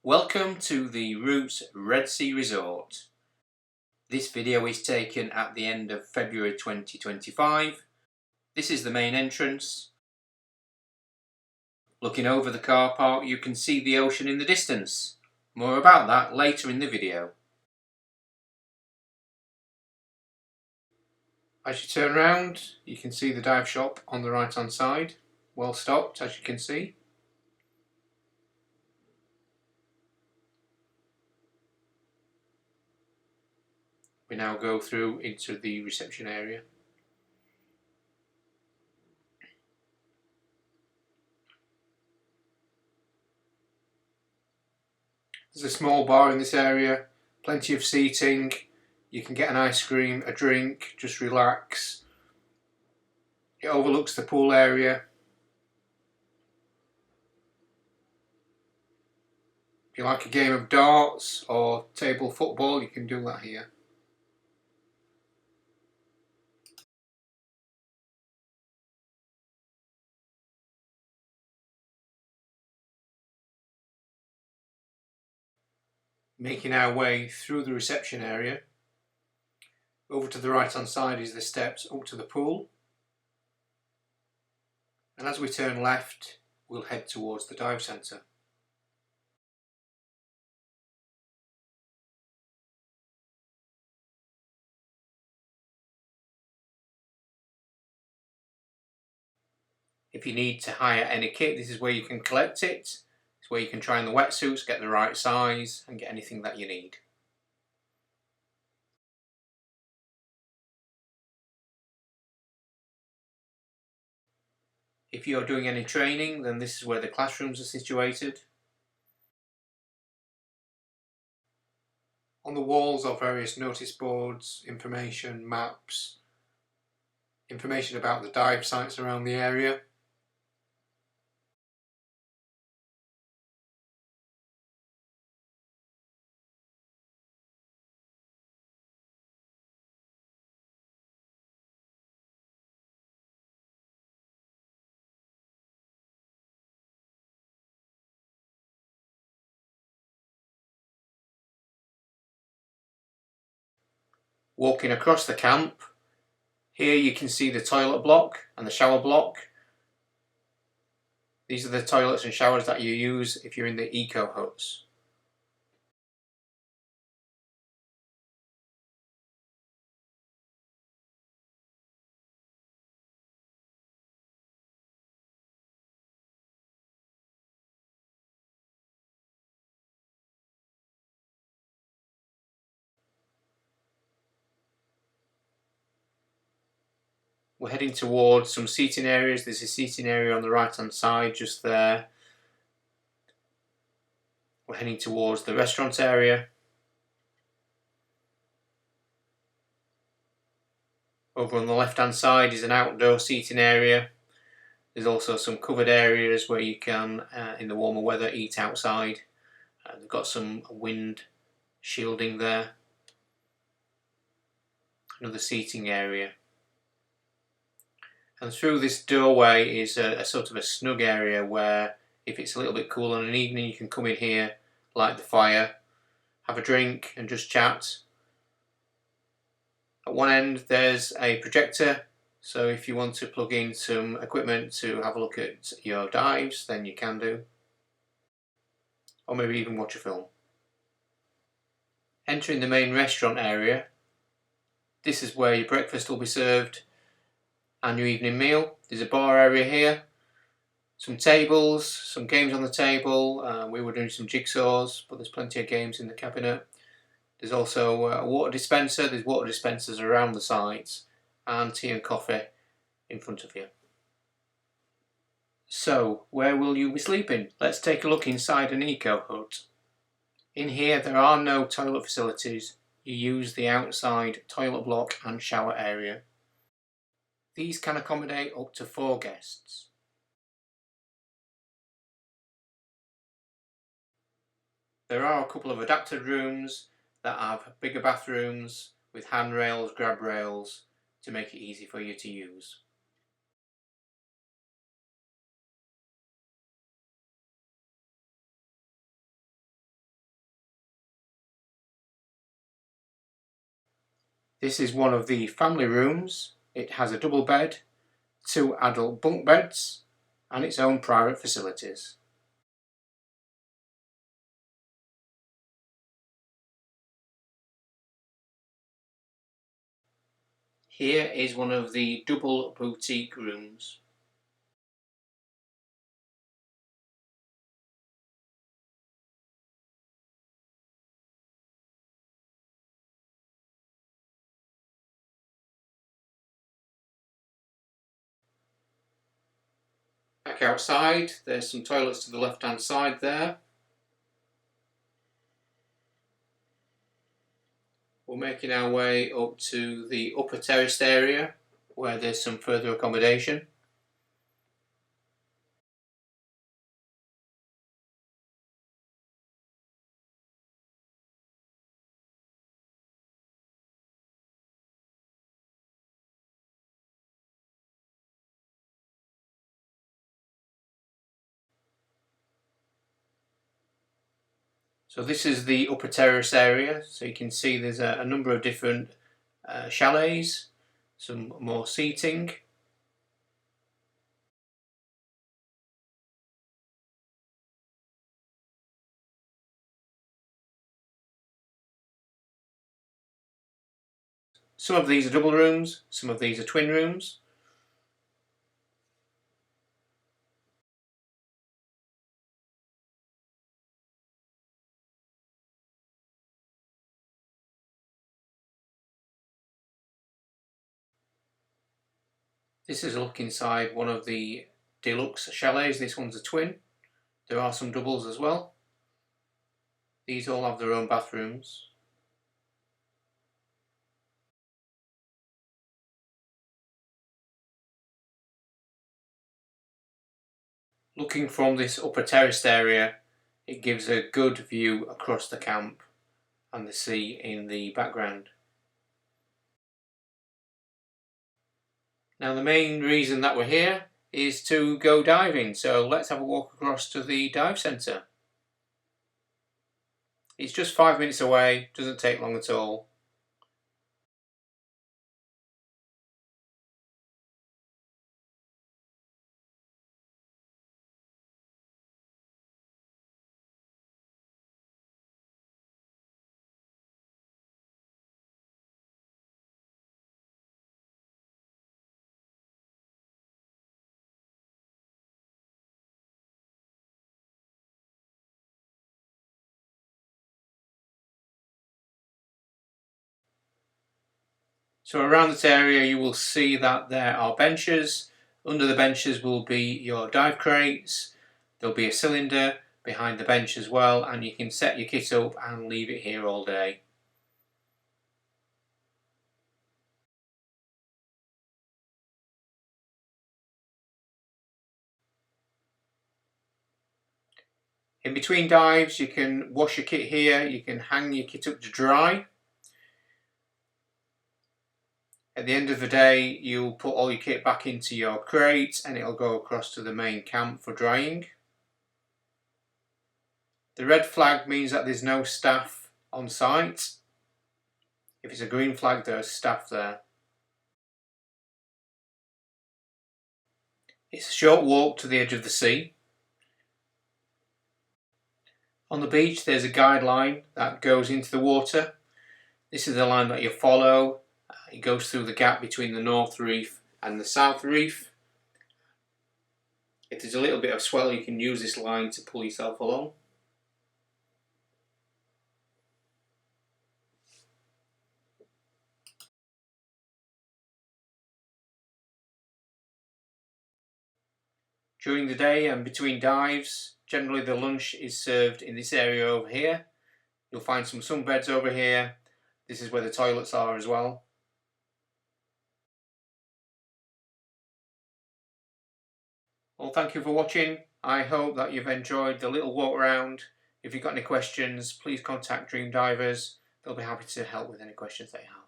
Welcome to the Roots Red Sea Resort. This video is taken at the end of February 2025. This is the main entrance. Looking over the car park, you can see the ocean in the distance. More about that later in the video. As you turn around, you can see the dive shop on the right hand side, well stocked as you can see. We now go through into the reception area. There's a small bar in this area, plenty of seating. You can get an ice cream, a drink, just relax. It overlooks the pool area. If you like a game of darts or table football, you can do that here. Making our way through the reception area. Over to the right hand side is the steps up to the pool. And as we turn left, we'll head towards the dive centre. If you need to hire any kit, this is where you can collect it. It's where you can try on the wetsuits, get the right size and get anything that you need. If you're doing any training, then this is where the classrooms are situated. On the walls are various notice boards, information, maps, information about the dive sites around the area. Walking across the camp, here you can see the toilet block and the shower block. These are the toilets and showers that you use if you're in the eco huts. We're heading towards some seating areas. There's a seating area on the right hand side just there. We're heading towards the restaurant area. Over on the left hand side is an outdoor seating area. There's also some covered areas where you can, in the warmer weather, eat outside. They've got some wind shielding there. Another seating area. And through this doorway is a sort of a snug area where if it's a little bit cool on an evening you can come in here, light the fire, have a drink and just chat. At one end there's a projector, so if you want to plug in some equipment to have a look at your dives then you can do. Or maybe even watch a film. Entering the main restaurant area, this is where your breakfast will be served and your evening meal. There's a bar area here, some tables, some games on the table. We were doing some jigsaws, but there's plenty of games in the cabinet. There's also a water dispenser. There's water dispensers around the sides and tea and coffee in front of you. So, where will you be sleeping? Let's take a look inside an eco hut. In here there are no toilet facilities. You use the outside toilet block and shower area. These can accommodate up to 4 guests. There are a couple of adapted rooms that have bigger bathrooms with handrails, grab rails to make it easy for you to use. This is one of the family rooms. It has a double bed, 2 adult bunk beds and its own private facilities. Here is one of the double boutique rooms. Back outside, there's some toilets to the left hand side there. We're making our way up to the upper terraced area where there's some further accommodation. So this is the upper terrace area, so you can see there's a number of different chalets, some more seating. Some of these are double rooms, some of these are twin rooms. This is a look inside one of the deluxe chalets. This one's a twin. There are some doubles as well. These all have their own bathrooms. Looking from this upper terraced area, it gives a good view across the camp and the sea in the background. Now the main reason that we're here is to go diving, so let's have a walk across to the dive centre. It's just 5 minutes away, doesn't take long at all. So around this area you will see that there are benches. Under the benches will be your dive crates. There'll be a cylinder behind the bench as well, and you can set your kit up and leave it here all day. In between dives you can wash your kit here, you can hang your kit up to dry. At the end of the day you'll put all your kit back into your crate and it'll go across to the main camp for drying. The red flag means that there's no staff on site. If it's a green flag, there's staff there. It's a short walk to the edge of the sea. On the beach there's a guideline that goes into the water. This is the line that you follow. It goes through the gap between the North Reef and the South Reef. If there's a little bit of swell you can use this line to pull yourself along. During the day and between dives, generally the lunch is served in this area over here. You'll find some sunbeds over here. This is where the toilets are as well. Well, thank you for watching. I hope that you've enjoyed the little walk around. If you've got any questions, please contact Dream Divers. They'll be happy to help with any questions they have.